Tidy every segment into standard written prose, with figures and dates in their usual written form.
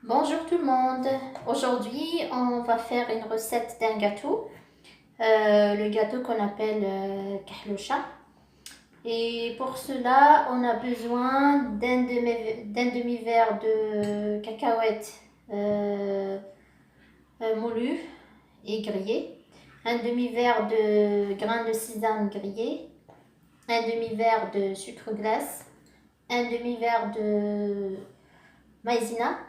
Bonjour tout le monde. Aujourd'hui, on va faire une recette d'un gâteau. Le gâteau qu'on appelle kahloucha. Et pour cela, on a besoin d'un demi-verre de cacahuètes moulues et grillées, un demi-verre de grains de sésame grillés, un demi-verre de sucre glace, un demi-verre de maïzena,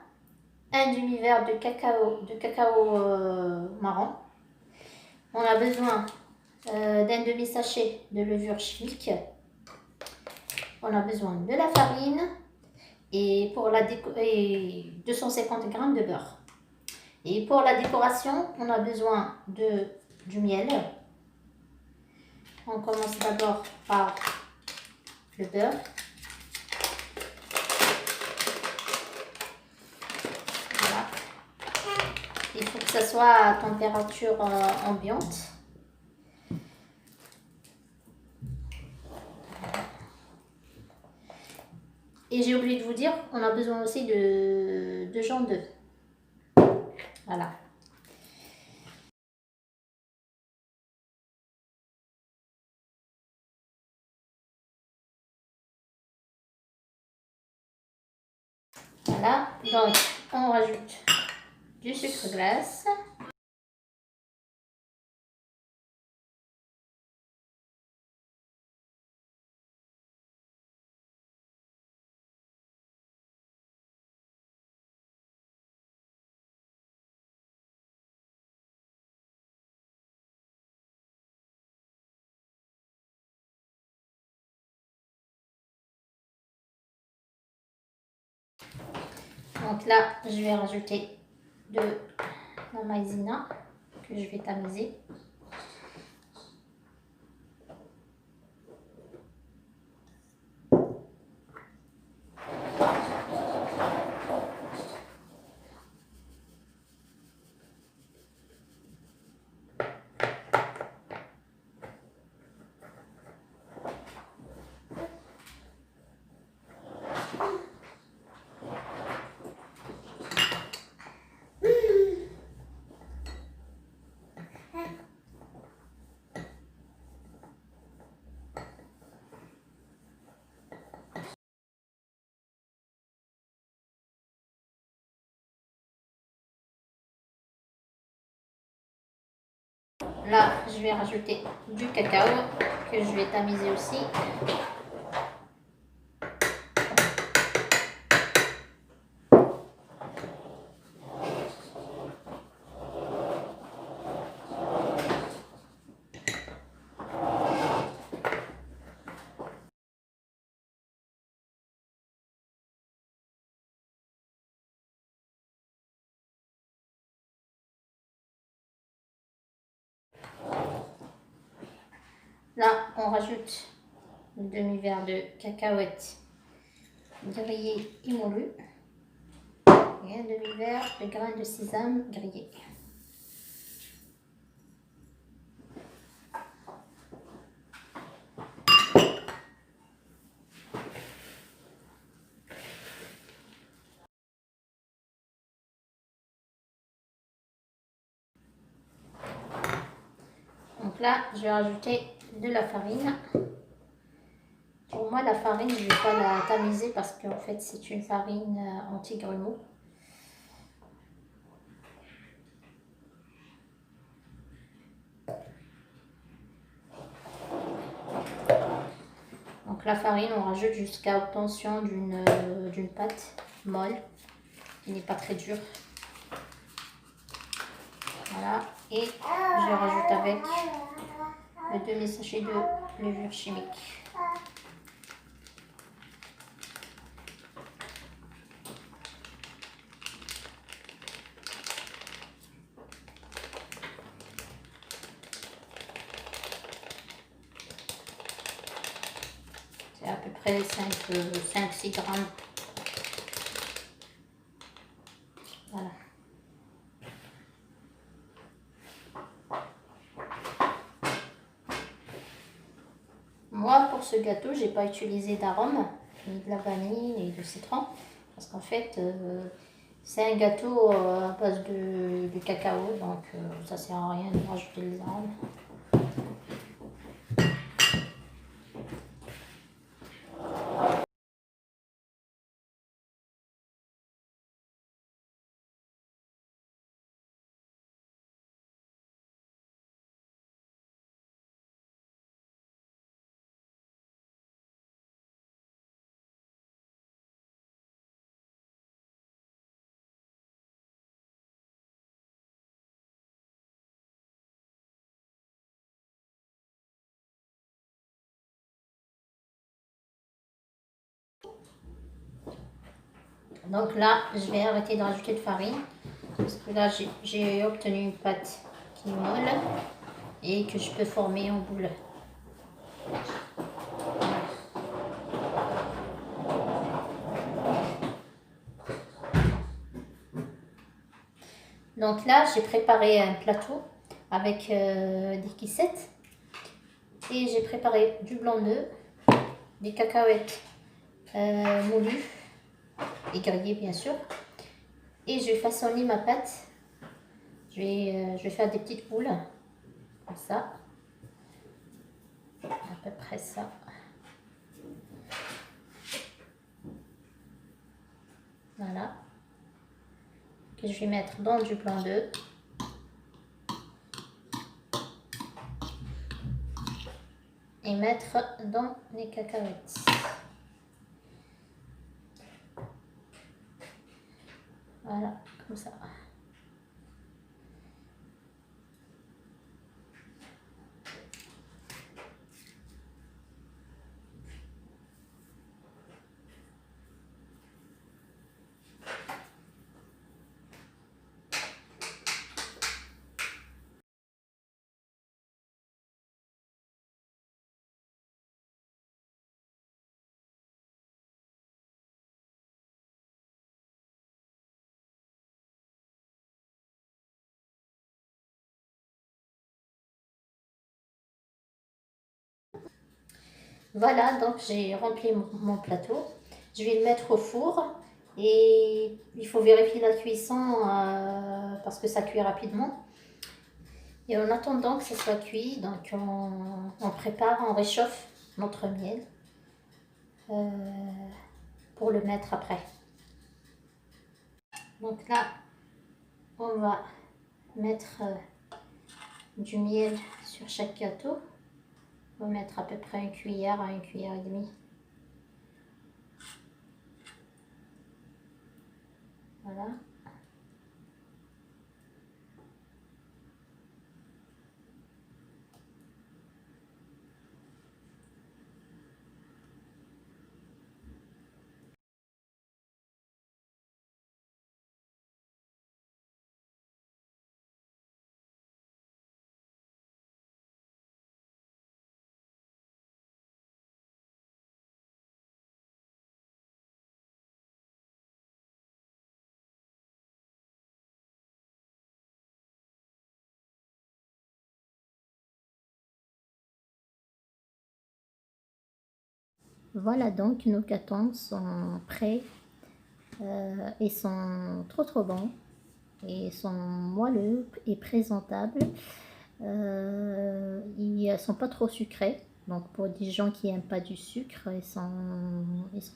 un demi-verre de cacao marron. On a besoin d'un demi-sachet de levure chimique. On a besoin de la farine et, et 250 g de beurre. Et pour la décoration, on a besoin du miel. On commence d'abord par le beurre. Voilà. Il faut que ça soit à température ambiante. Et j'ai oublié de vous dire, on a besoin aussi de jaune d'œuf. Voilà. Voilà, donc on rajoute du sucre glace. Donc là, je vais rajouter de la maïzena que je vais tamiser. Là, je vais rajouter du cacao que je vais tamiser aussi. Là, on rajoute un demi-verre de cacahuètes grillées et moulues et un demi-verre de grains de sésame grillés. Donc là, je vais rajouter de la farine. Pour moi, la farine, je ne vais pas la tamiser parce qu'en fait, c'est une farine anti-grumeaux. Donc la farine, on rajoute jusqu'à obtention d'une pâte molle qui n'est pas très dure. Voilà, et je rajoute avec le demi-sachet de levure chimique. C'est à peu près 5-6 grammes. Voilà. Moi, pour ce gâteau, j'ai pas utilisé d'arôme, ni de la vanille, ni de citron, parce qu'en fait, C'est un gâteau à base de cacao, donc ça sert à rien de rajouter les arômes. Donc là, je vais arrêter de rajouter de farine. Parce que là, j'ai obtenu une pâte qui est molle et que je peux former en boule. Donc là, j'ai préparé un plateau avec des kissettes. Et j'ai préparé du blanc d'œuf, des cacahuètes moulues et grillées bien sûr. Et je vais façonner ma pâte. Je vais faire des petites boules, comme ça. À peu près ça. Voilà. Que je vais mettre dans du blanc d'œuf. Et mettre dans les cacahuètes. Voilà, comme ça. Voilà, donc j'ai rempli mon plateau. Je vais le mettre au four et il faut vérifier la cuisson parce que ça cuit rapidement. Et en attendant que ça soit cuit, donc on prépare, on réchauffe notre miel pour le mettre après. Donc là, on va mettre du miel sur chaque gâteau. On va mettre à peu près une cuillère à une cuillère et demie. Voilà. Voilà donc nos gâteaux sont prêts. Ils sont trop bons. Et ils sont moelleux et présentables. Ils ne sont pas trop sucrés. Donc pour des gens qui n'aiment pas du sucre, ils sont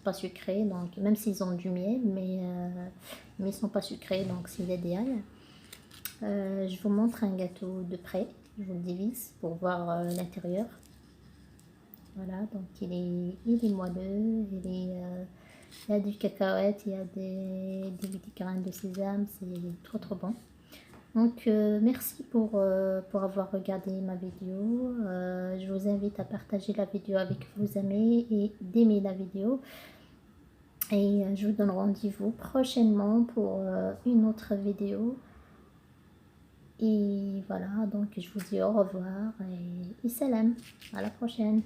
pas sucrés. Donc même s'ils ont du miel, mais ils sont pas sucrés, donc c'est l'idéal. Je vous montre un gâteau de près. Je vous le divise pour voir l'intérieur. Voilà, donc il est moelleux, il y a du cacahuète, il y a des petits grains de sésame, c'est trop bon. Donc merci pour avoir regardé ma vidéo. Je vous invite à partager la vidéo avec vos amis et d'aimer la vidéo. Et je vous donne rendez-vous prochainement pour une autre vidéo. Et voilà, donc je vous dis au revoir et salam, à la prochaine.